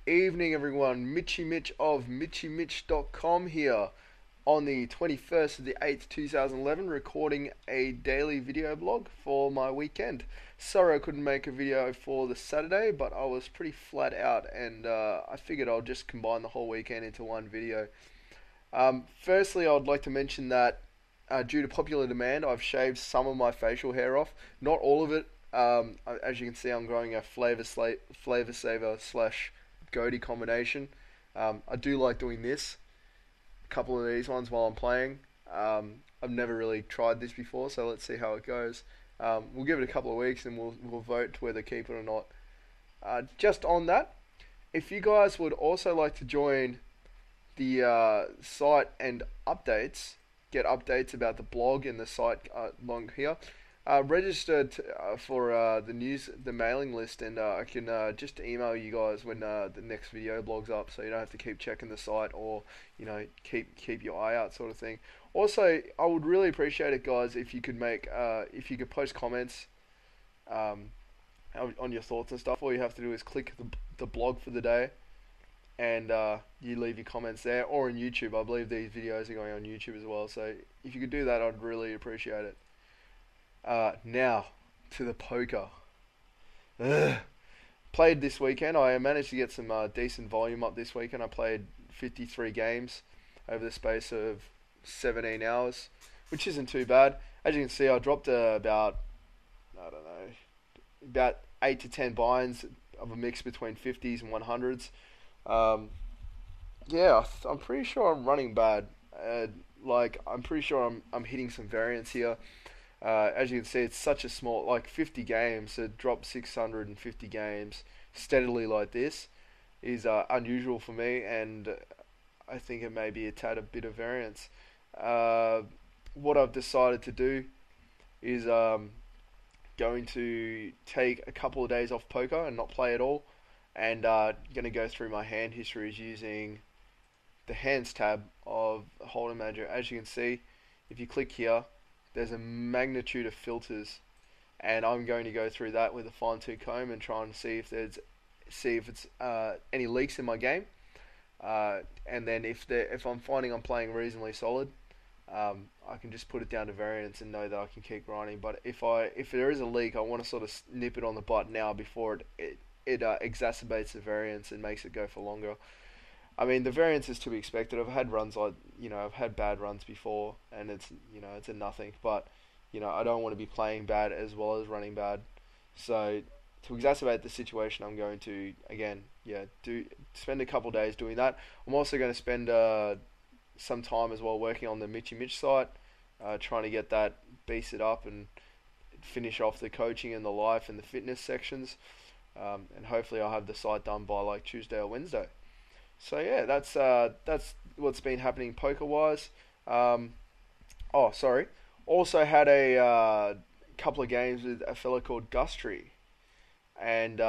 evening, everyone. Mitchymitch of Mitchymitch.com here on the 21st of the 8th, 2011, recording a daily video blog for my weekend. Sorry I couldn't make a video for the Saturday, but I was pretty flat out and I figured I'll just combine the whole weekend into one video. Firstly, I'd like to mention that due to popular demand, I've shaved some of my facial hair off. Not all of it. As you can see, I'm growing a flavor saver slash goatee combination. I do like doing this. A couple of these ones while I'm playing. I've never really tried this before, so let's see how it goes. We'll give it a couple of weeks and we'll vote whether keep it or not. Just on that, if you guys would also like to join the site and get updates about the blog and the site along here. Register for the mailing list, and I can just email you guys when the next video blog's up, so you don't have to keep checking the site or keep your eye out, sort of thing. Also, I would really appreciate it, guys, if you could post comments on your thoughts and stuff. All you have to do is click the blog for the day, and you leave your comments there, or on YouTube. I believe these videos are going on YouTube as well, so if you could do that, I'd really appreciate it. Now to the poker. Ugh. Played this weekend. I managed to get some decent volume up this weekend. I played 53 games over the space of 17 hours, which isn't too bad. As you can see, I dropped about 8 to 10 binds of a mix between 50s and 100s. Yeah, I'm pretty sure I'm running bad. I'm pretty sure I'm hitting some variance here. As you can see, it's such a small, 50 games, to drop 650 games steadily like this is unusual for me, and I think it may be a bit of variance. What I've decided to do is going to take a couple of days off poker and not play at all, and going to go through my hand histories using the hands tab of Hold'em Manager. As you can see, if you click here, there's a magnitude of filters, and I'm going to go through that with a fine-tooth comb and try and see if it's any leaks in my game, and then if I'm finding I'm playing reasonably solid, I can just put it down to variance and know that I can keep grinding. But if there is a leak, I want to sort of nip it on the butt now before it exacerbates the variance and makes it go for longer. I mean, the variance is to be expected. I've had bad runs before, and it's a nothing. But I don't want to be playing bad as well as running bad. So to exacerbate the situation, I'm going to spend a couple days doing that. I'm also going to spend some time as well working on the Mitchymitch site, trying to get that beast it up and finish off the coaching and the life and the fitness sections. And hopefully I'll have the site done by Tuesday or Wednesday. So yeah, that's what's been happening poker wise. Also had a couple of games with a fella called Gustry, and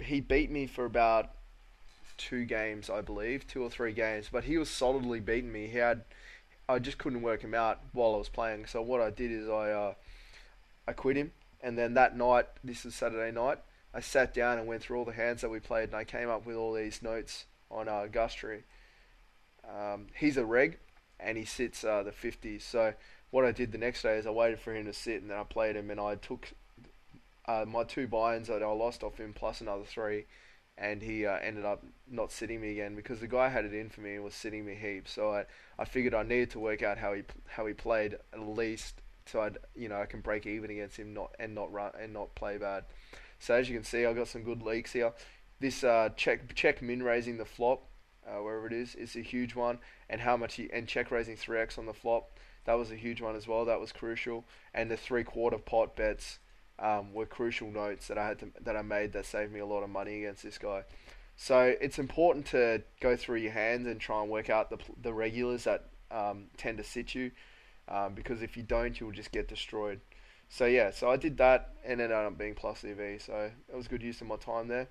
he beat me for about 2 games, I believe, 2 or 3 games. But he was solidly beating me. I just couldn't work him out while I was playing. So what I did is I quit him, and then that night, this is Saturday night, I sat down and went through all the hands that we played, and I came up with all these notes on Gustry. He's a reg, and he sits the 50s. So what I did the next day is I waited for him to sit, and then I played him, and I took my 2 binds that I lost off him plus another 3, and he ended up not sitting me again because the guy had it in for me and was sitting me heaps. So I figured I needed to work out how he played at least, so I can break even against him, not play bad. So as you can see, I've got some good leaks here. This check min raising the flop, wherever it is a huge one, and check raising 3x on the flop, that was a huge one as well. That was crucial, and the 3/4 pot bets were crucial notes that I made that saved me a lot of money against this guy. So it's important to go through your hands and try and work out the regulars that tend to sit you, because if you don't, you'll just get destroyed. So yeah, so I did that and ended up being plus EV, so it was good use of my time there.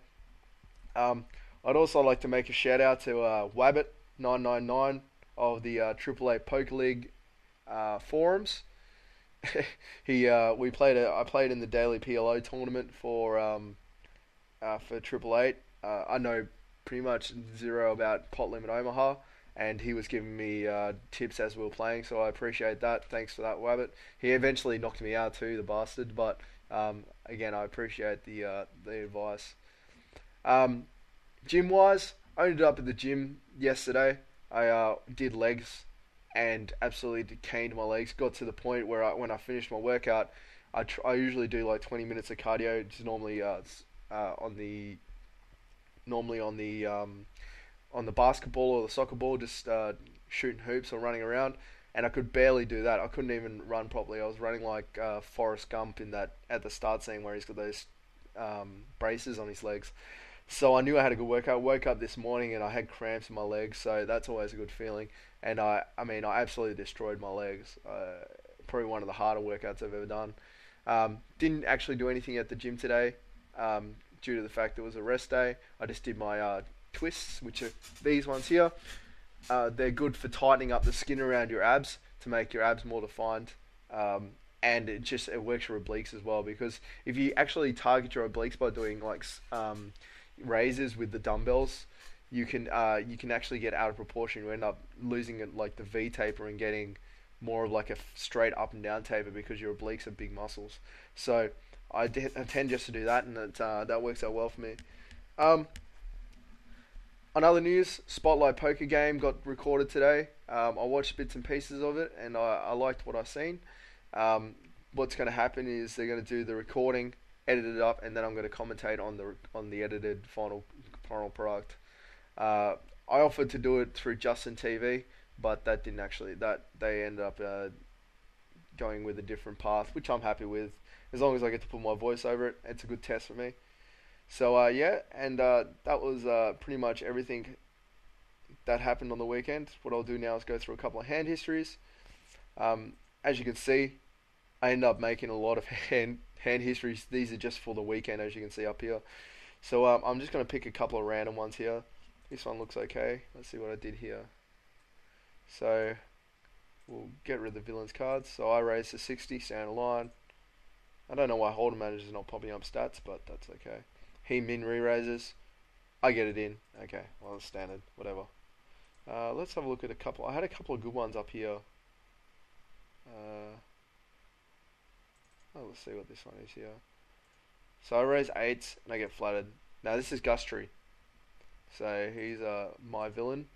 I'd also like to make a shout out to Wabbit999 of the AAA Poker League forums. I played in the daily PLO tournament for 888. I know pretty much zero about pot limit Omaha, and he was giving me tips as we were playing, so I appreciate that. Thanks for that, Wabbit. He eventually knocked me out too, the bastard, but again, I appreciate the advice. Um, Gym wise, I ended up at the gym yesterday. I did legs and absolutely caned my legs. Got to the point where when I finished my workout, I usually do like 20 minutes of cardio, just normally on the normally on the basketball or the soccer ball, just shooting hoops or running around. And I could barely do that. I couldn't even run properly. I was running like Forrest Gump in that at the start scene where he's got those braces on his legs. So I knew I had a good workout. Woke up this morning and I had cramps in my legs, so that's always a good feeling. And I mean, I absolutely destroyed my legs. Probably one of the harder workouts I've ever done. Didn't actually do anything at the gym today, due to the fact it was a rest day. I just did my twists, which are these ones here. They're good for tightening up the skin around your abs to make your abs more defined. And it works your obliques as well, because if you actually target your obliques by doing like raises with the dumbbells, you can actually get out of proportion. You end up losing it like the V taper and getting more of like a straight up and down taper because your obliques are big muscles. So I tend just to do that, and that works out well for me. On other news, Spotlight Poker game got recorded today. I watched bits and pieces of it, and I liked what I seen. What's going to happen is they're going to do the recording, edit it up, and then I'm going to commentate on the edited final product. I offered to do it through Justin TV, but that didn't actually. That they ended up going with a different path, which I'm happy with. As long as I get to put my voice over it, it's a good test for me. So yeah, and that was pretty much everything that happened on the weekend. What I'll do now is go through a couple of hand histories. As you can see, I end up making a lot of hand histories. These are just for the weekend, as you can see up here. So I'm just going to pick a couple of random ones here. This one looks okay. Let's see what I did here. So we'll get rid of the villains cards. So I raised to 60, stay on the line. I don't know why Holder Manager is not popping up stats, but that's okay. He min re-raises. I get it in. Okay, well, it's standard. Whatever. Let's have a look at a couple. I had a couple of good ones up here. Let's see what this one is here. So I raise 8s and I get flattered. Now this is Gustry. So he's my villain.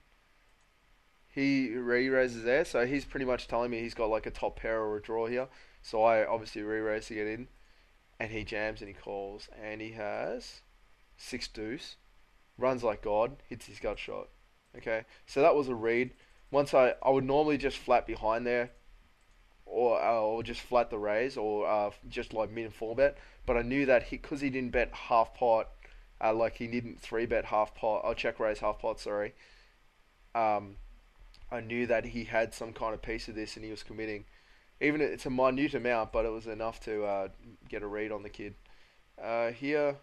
He re-raises there, so he's pretty much telling me he's got like a top pair or a draw here. So I obviously re-raise to get in. And he jams and he calls. And he has 6 deuce. Runs like God. Hits his gut shot. Okay, so that was a read. Once I would normally just flat behind there. Or just flat the raise. Or just like min 4 bet. But I knew that because he didn't bet half pot. Like he didn't 3 bet half pot. I'll check raise half pot, sorry. I knew that he had some kind of piece of this and he was committing. Even it's a minute amount, but it was enough to get a read on the kid. Here,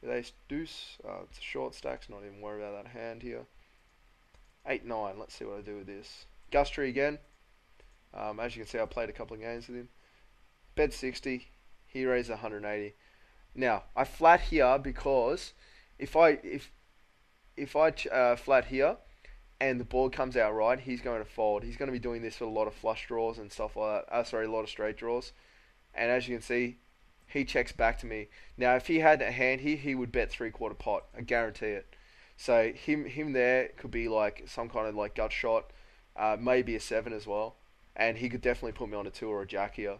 ace deuce. It's a short stack, so not even worry about that hand here. 8-9. Let's see what I do with this. Gustry again. As you can see, I played a couple of games with him. Bet 60. He raised 180. Now I flat here because if I flat here and the board comes out right, he's going to fold. He's going to be doing this with a lot of flush draws and stuff like that. A lot of straight draws. And as you can see, he checks back to me. Now, if he had a hand here, he would bet 3/4 pot. I guarantee it. So him there could be like some kind of like gut shot, maybe a 7 as well. And he could definitely put me on a 2 or a jack here.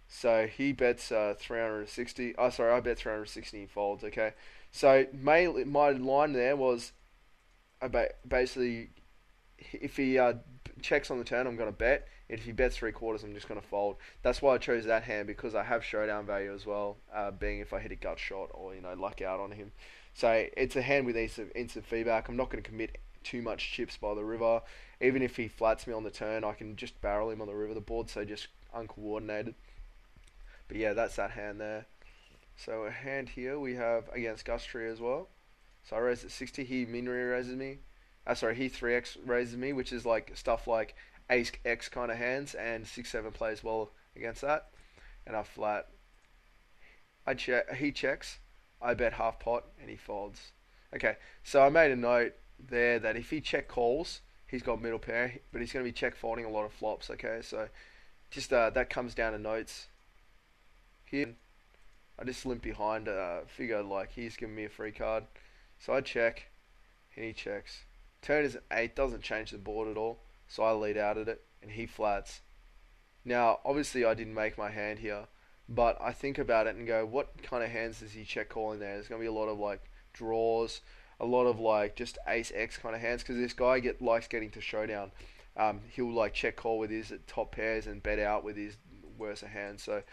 So he bets 360. Oh, sorry, I bet 360 and folds. Okay. So my line there was basically, if he checks on the turn, I'm going to bet. If he bets 3/4, I'm just going to fold. That's why I chose that hand, because I have showdown value as well, being if I hit a gut shot or luck out on him. So it's a hand with instant feedback. I'm not going to commit too much chips by the river. Even if he flats me on the turn, I can just barrel him on the river. The board's so just uncoordinated. But yeah, that's that hand there. So a hand here we have against Gustry as well. So I raised at 60. He min raises me. He 3x raises me, which is like stuff like ace x kind of hands, and 6-7 plays well against that. And I flat. He checks. I bet half pot and he folds. Okay, so I made a note there that if he check calls, he's got middle pair, but he's going to be check folding a lot of flops. Okay, so just that comes down to notes here. I just limp behind. Figure like he's giving me a free card, so I check and he checks. Turn is an 8, doesn't change the board at all, so I lead out at it and he flats. Now, obviously, I didn't make my hand here, but I think about it and go, what kind of hands does he check call in there? There's going to be a lot of like draws, a lot of like just ace X kind of hands because this guy likes getting to showdown. He'll like check call with his top pairs and bet out with his worse hands. So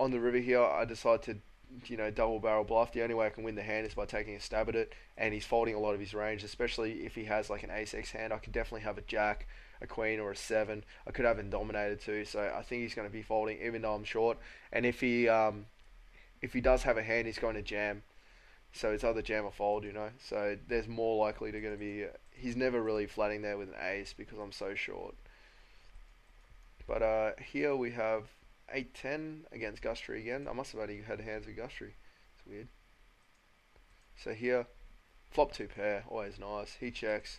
on the river here, I decide to double barrel bluff. The only way I can win the hand is by taking a stab at it, and he's folding a lot of his range, especially if he has like an ace X hand. I could definitely have a jack, a queen, or a 7. I could have him dominated too, so I think he's going to be folding even though I'm short. And if he does have a hand, he's going to jam. So it's either jam or fold. So there's more likely to going to be. He's never really flatting there with an ace because I'm so short. But here we have 8-10 against Gustry again. I must have already had hands with Gustry. It's weird. So here, flop 2 pair, always nice. He checks.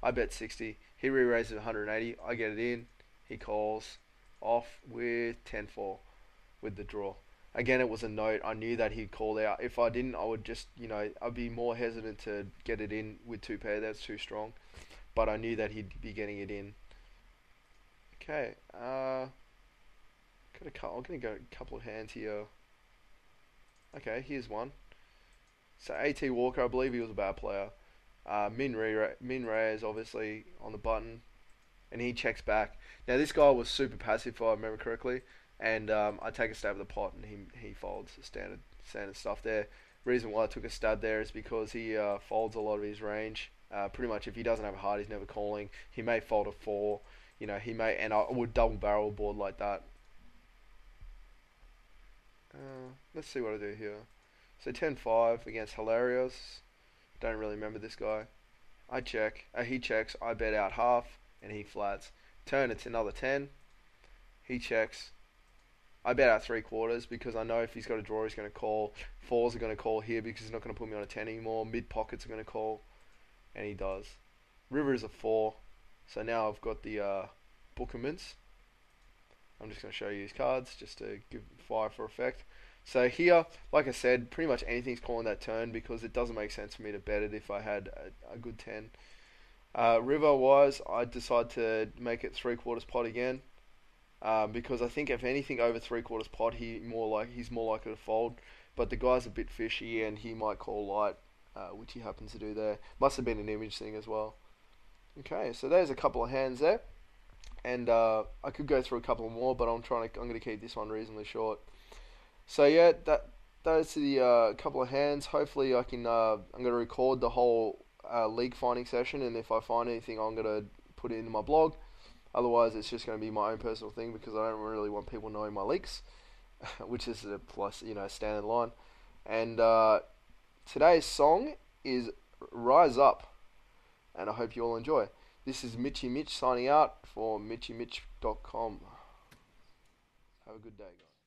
I bet 60. He re-raises 180. I get it in. He calls off with 10-4 with the draw. Again, it was a note. I knew that he'd call out. If I didn't, I would just, I'd be more hesitant to get it in with 2 pair. That's too strong. But I knew that he'd be getting it in. Okay. I'm going to go a couple of hands here. Okay, here's one. So A.T. Walker, I believe he was a bad player. Min Ray is obviously on the button, and he checks back. Now this guy was super passive, if I remember correctly, and I take a stab at the pot, and he folds. Standard stuff there. Reason why I took a stab there is because he folds a lot of his range. Pretty much, if he doesn't have a heart, he's never calling. He may fold a 4. He may, and I would double barrel a board like that. Let's see what I do here. So 10-5 against Hilarious. Don't really remember this guy. I check. He checks. I bet out half, and he flats. Turn, it's another 10. He checks. I bet out 3/4 because I know if he's got a draw, he's going to call. 4s are going to call here because he's not going to put me on a 10 anymore. Mid pockets are going to call, and he does. River is a 4. So now I've got the Bookermints. I'm just going to show you his cards just to give fire for effect. So here, like I said, pretty much anything's calling that turn because it doesn't make sense for me to bet it if I had a good 10. River-wise, I decide to make it 3/4 pot again because I think if anything over 3/4 pot, he's more likely to fold. But the guy's a bit fishy and he might call light, which he happens to do there. Must have been an image thing as well. Okay, so there's a couple of hands there. And I could go through a couple more, but I'm going to keep this one reasonably short. So yeah, that's the couple of hands. Hopefully I can. I'm going to record the whole league finding session, and if I find anything, I'm going to put it into my blog. Otherwise, it's just going to be my own personal thing because I don't really want people knowing my leaks, which is a plus, standard line. And today's song is "Rise Up," and I hope you all enjoy. This is Mitchymitch signing out for Mitchymitch.com. Have a good day, guys.